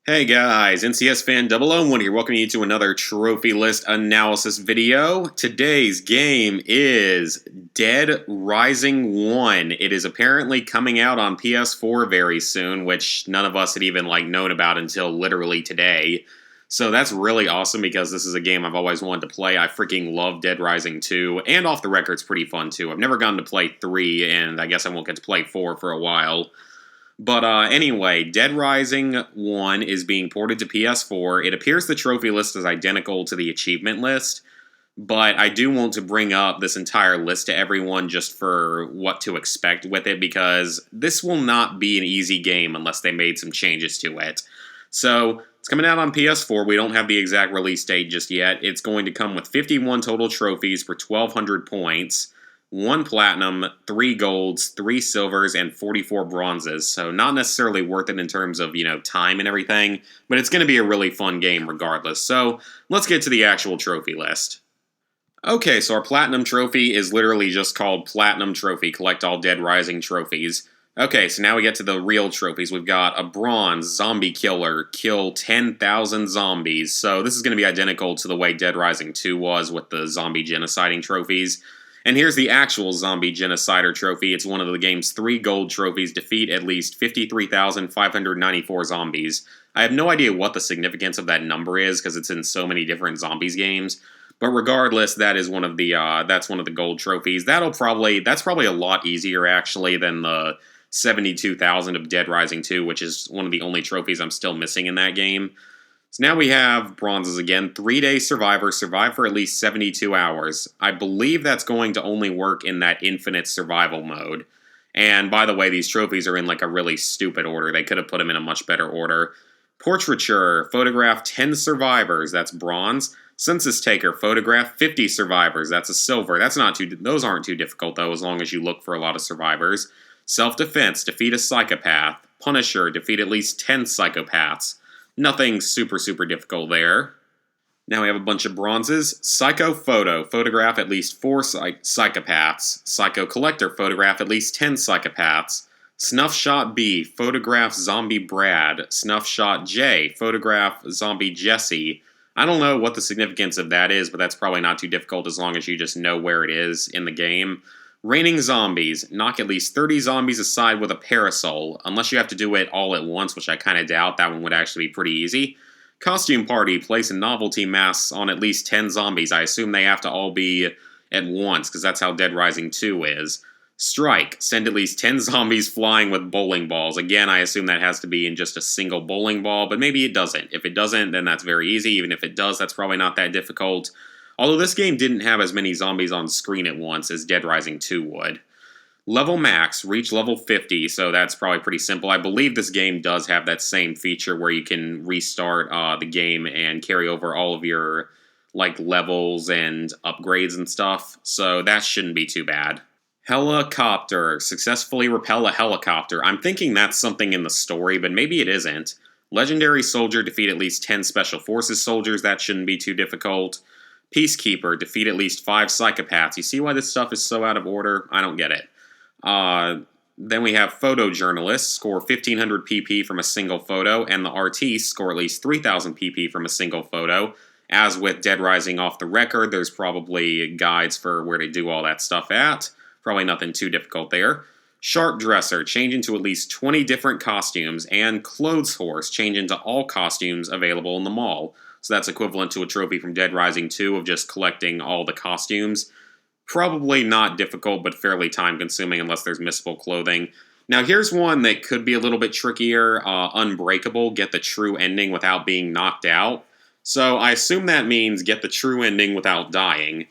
Hey guys, NCS Fan 001 here, welcoming you to another trophy list analysis video. Today's game is Dead Rising 1. It is apparently coming out on PS4 very soon, which none of us had even known about until literally today. So that's really awesome because this is a game I've always wanted to play. I freaking love Dead Rising 2, and Off the Record's pretty fun too. I've never gotten to play 3, and I guess I won't get to play 4 for a while. But anyway, Dead Rising 1 is being ported to PS4. It appears the trophy list is identical to the achievement list, but I do want to bring up this entire list to everyone just for what to expect with it, because this will not be an easy game unless they made some changes to it. So, it's coming out on PS4. We don't have the exact release date just yet. It's going to come with 51 total trophies for 1,200 points. 1 platinum, 3 golds, 3 silvers, and 44 bronzes. So not necessarily worth it in terms of, time and everything, but it's going to be a really fun game regardless. So let's get to the actual trophy list. Okay, so our platinum trophy is literally just called Platinum Trophy. Collect all Dead Rising trophies. Okay, so now we get to the real trophies. We've got a bronze zombie killer, kill 10,000 zombies. So this is going to be identical to the way Dead Rising 2 was with the zombie genociding trophies. And here's the actual Zombie Genocider trophy. It's one of the game's 3 gold trophies. Defeat at least 53,594 zombies. I have no idea what the significance of that number is because it's in so many different zombies games. But regardless, that is one of the gold trophies. That's probably a lot easier actually than the 72,000 of Dead Rising 2, which is one of the only trophies I'm still missing in that game. So now we have bronzes again. 3-day survivor. Survive for at least 72 hours. I believe that's going to only work in that infinite survival mode. And by the way, these trophies are in a really stupid order. They could have put them in a much better order. Portraiture. Photograph 10 survivors. That's bronze. Census taker. Photograph 50 survivors. That's a silver. Those aren't too difficult though, as long as you look for a lot of survivors. Self-defense. Defeat a psychopath. Punisher. Defeat at least 10 psychopaths. Nothing super difficult there. Now we have a bunch of bronzes. Psycho Photo. Photograph at least 4 psychopaths. Psycho Collector. Photograph at least 10 psychopaths. Snuff Shot B. Photograph Zombie Brad. Snuff Shot J. Photograph Zombie Jesse. I don't know what the significance of that is, but that's probably not too difficult as long as you just know where it is in the game. Raining Zombies. Knock at least 30 zombies aside with a parasol, unless you have to do it all at once, which I kind of doubt. That one would actually be pretty easy. Costume Party. Place a novelty masks on at least 10 zombies. I assume they have to all be at once, because that's how Dead Rising 2 is. Strike. Send at least 10 zombies flying with bowling balls. Again, I assume that has to be in just a single bowling ball, but maybe it doesn't. If it doesn't, then that's very easy. Even if it does, that's probably not that difficult. Although this game didn't have as many zombies on screen at once as Dead Rising 2 would. Level max, reach level 50, so that's probably pretty simple. I believe this game does have that same feature where you can restart the game and carry over all of your levels and upgrades and stuff, so that shouldn't be too bad. Helicopter, successfully repel a helicopter. I'm thinking that's something in the story, but maybe it isn't. Legendary soldier, defeat at least 10 special forces soldiers. That shouldn't be too difficult. Peacekeeper, defeat at least 5 psychopaths. You see why this stuff is so out of order? I don't get it. Then we have photojournalists, score 1,500 pp from a single photo, and the artistes score at least 3,000 pp from a single photo. As with Dead Rising Off the Record, there's probably guides for where to do all that stuff at. Probably nothing too difficult there. Sharp Dresser, change into at least 20 different costumes, and Clothes Horse, change into all costumes available in the mall. So that's equivalent to a trophy from Dead Rising 2 of just collecting all the costumes. Probably not difficult, but fairly time-consuming unless there's missable clothing. Now here's one that could be a little bit trickier. Unbreakable, get the true ending without being knocked out. So I assume that means get the true ending without dying.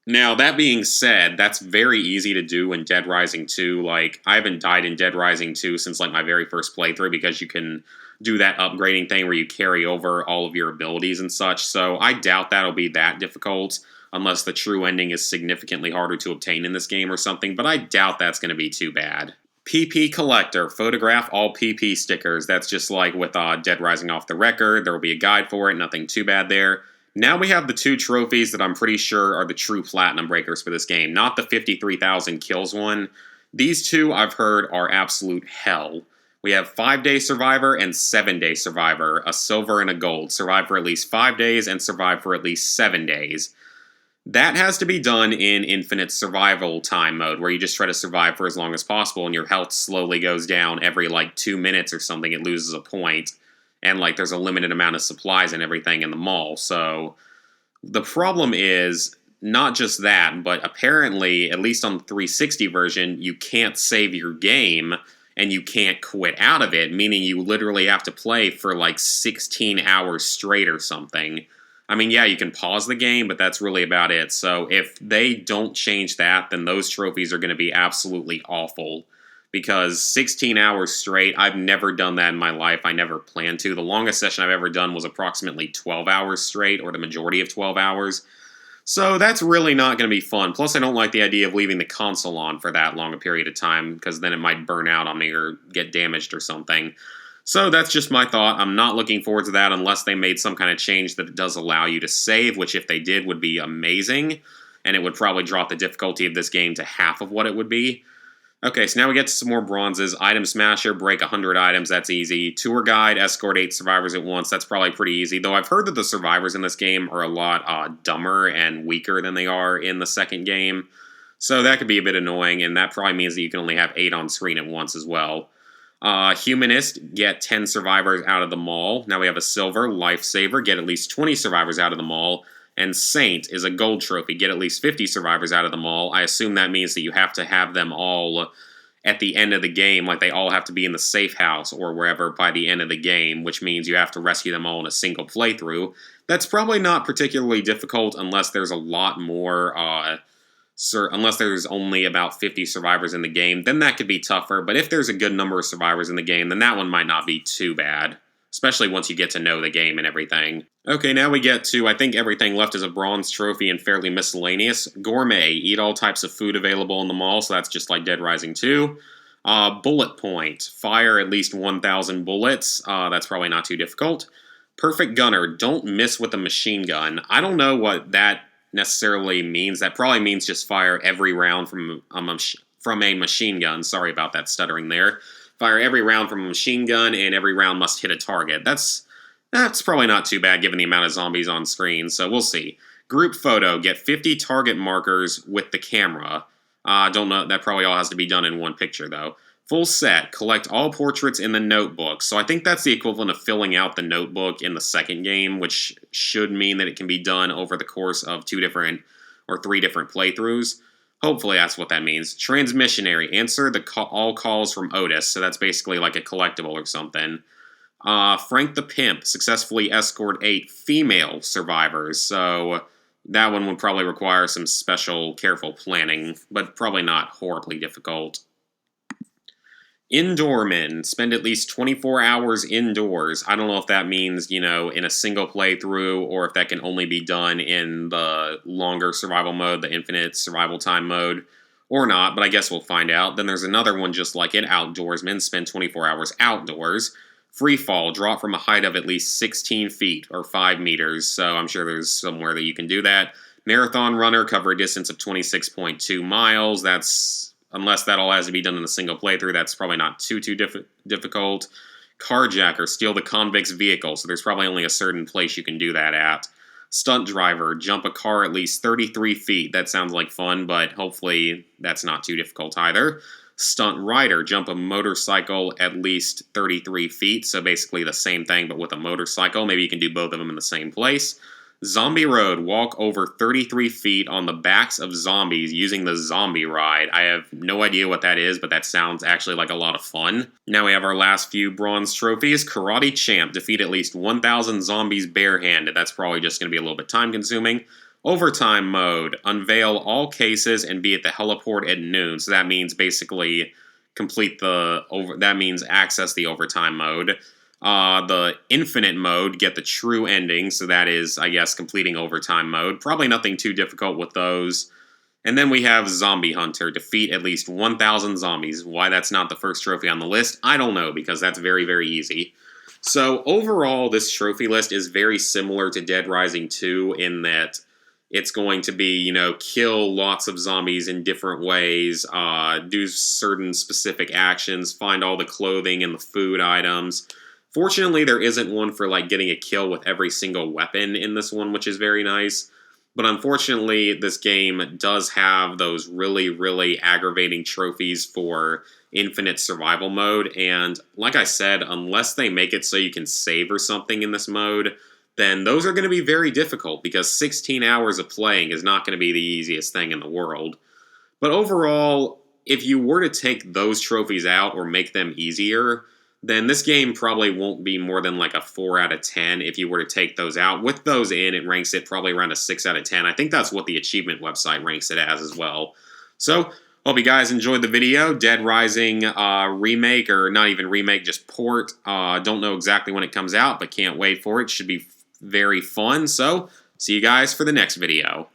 Now, that being said, that's very easy to do in Dead Rising 2. I haven't died in Dead Rising 2 since, my very first playthrough, because you can do that upgrading thing where you carry over all of your abilities and such, so I doubt that'll be that difficult, unless the true ending is significantly harder to obtain in this game or something, but I doubt that's going to be too bad. PP Collector, photograph all PP stickers. That's just like with Dead Rising Off the Record. There will be a guide for it, nothing too bad there. Now we have the 2 trophies that I'm pretty sure are the true platinum breakers for this game, not the 53,000 kills one. These 2, I've heard, are absolute hell. We have 5-day survivor and 7-day survivor, a silver and a gold. Survive for at least 5 days and survive for at least 7 days. That has to be done in infinite survival time mode, where you just try to survive for as long as possible and your health slowly goes down every like 2 minutes or something. It loses a point, and like there's a limited amount of supplies and everything in the mall. So the problem is not just that, but apparently, at least on the 360 version, you can't save your game and you can't quit out of it, meaning you literally have to play for like 16 hours straight or something. I mean, yeah, you can pause the game, but that's really about it. So if they don't change that, then those trophies are going to be absolutely awful. Because 16 hours straight, I've never done that in my life. I never planned to. The longest session I've ever done was approximately 12 hours straight, or the majority of 12 hours. So that's really not going to be fun. Plus, I don't like the idea of leaving the console on for that long a period of time, because then it might burn out on me or get damaged or something. So that's just my thought. I'm not looking forward to that unless they made some kind of change that it does allow you to save, which if they did would be amazing, and it would probably drop the difficulty of this game to half of what it would be. Okay, so now we get to some more bronzes. Item Smasher, break 100 items, that's easy. Tour Guide, escort 8 survivors at once, that's probably pretty easy. Though I've heard that the survivors in this game are a lot dumber and weaker than they are in the second game. So that could be a bit annoying, and that probably means that you can only have 8 on screen at once as well. Humanist, get 10 survivors out of the mall. Now we have a silver. Lifesaver, get at least 20 survivors out of the mall. And Saint is a gold trophy, get at least 50 survivors out of the mall. I assume that means that you have to have them all at the end of the game, like they all have to be in the safe house or wherever by the end of the game, which means you have to rescue them all in a single playthrough. That's probably not particularly difficult unless there's a lot more, unless there's only about 50 survivors in the game, then that could be tougher. But if there's a good number of survivors in the game, then that one might not be too bad, especially once you get to know the game and everything. Okay, now we get to, I think everything left is a bronze trophy and fairly miscellaneous. Gourmet, eat all types of food available in the mall, so that's just like Dead Rising 2. Bullet Point, fire at least 1,000 bullets, that's probably not too difficult. Perfect Gunner, don't miss with a machine gun. I don't know what that necessarily means. That probably means just fire every round from a machine gun. Sorry about that stuttering there. Fire every round from a machine gun, and every round must hit a target. That's probably not too bad given the amount of zombies on screen, so we'll see. Group photo, get 50 target markers with the camera. Don't know, that probably all has to be done in one picture, though. Full set, collect all portraits in the notebook. So I think that's the equivalent of filling out the notebook in the second game, which should mean that it can be done over the course of 2 different or 3 different playthroughs. Hopefully that's what that means. Transmissionary, answer all calls from Otis, so that's basically like a collectible or something. Frank the Pimp, successfully escort 8 female survivors, so that one would probably require some special, careful planning, but probably not horribly difficult. Indoorman, spend at least 24 hours indoors. I don't know if that means, in a single playthrough, or if that can only be done in the longer survival mode, the infinite survival time mode, or not, but I guess we'll find out. Then there's another one just like it, Outdoorsman, spend 24 hours outdoors. Free fall, drop from a height of at least 16 feet, or 5 meters, so I'm sure there's somewhere that you can do that. Marathon runner, cover a distance of 26.2 miles, unless that all has to be done in a single playthrough, that's probably not too difficult. Carjacker, steal the convict's vehicle, so there's probably only a certain place you can do that at. Stunt driver, jump a car at least 33 feet, that sounds like fun, but hopefully that's not too difficult either. Stunt rider, jump a motorcycle at least 33 feet, so basically the same thing but with a motorcycle, maybe you can do both of them in the same place. Zombie Road, walk over 33 feet on the backs of zombies using the zombie ride. I have no idea what that is, but that sounds actually like a lot of fun. Now we have our last few bronze trophies. Karate Champ, defeat at least 1,000 zombies barehanded. That's probably just going to be a little bit time consuming. Overtime mode, unveil all cases and be at the heliport at noon. So that means basically that means access the overtime mode. The infinite mode, get the true ending, so that is, I guess, completing overtime mode. Probably nothing too difficult with those. And then we have Zombie Hunter, defeat at least 1,000 zombies. Why that's not the first trophy on the list, I don't know, because that's very, very easy. So overall, this trophy list is very similar to Dead Rising 2 in that It's going to be, you know, kill lots of zombies in different ways, do certain specific actions, find all the clothing and the food items. Fortunately, there isn't one for, like, getting a kill with every single weapon in this one, which is very nice. But unfortunately, this game does have those really, really aggravating trophies for infinite survival mode. And like I said, unless they make it so you can save or something in this mode, then those are going to be very difficult because 16 hours of playing is not going to be the easiest thing in the world. But overall, if you were to take those trophies out or make them easier, then this game probably won't be more than like a 4 out of 10 if you were to take those out. With those in, it ranks it probably around a 6 out of 10. I think that's what the achievement website ranks it as well. So, hope you guys enjoyed the video. Dead Rising remake, or not even remake, just port. Don't know exactly when it comes out, but can't wait for it. Should be very fun. So, see you guys for the next video.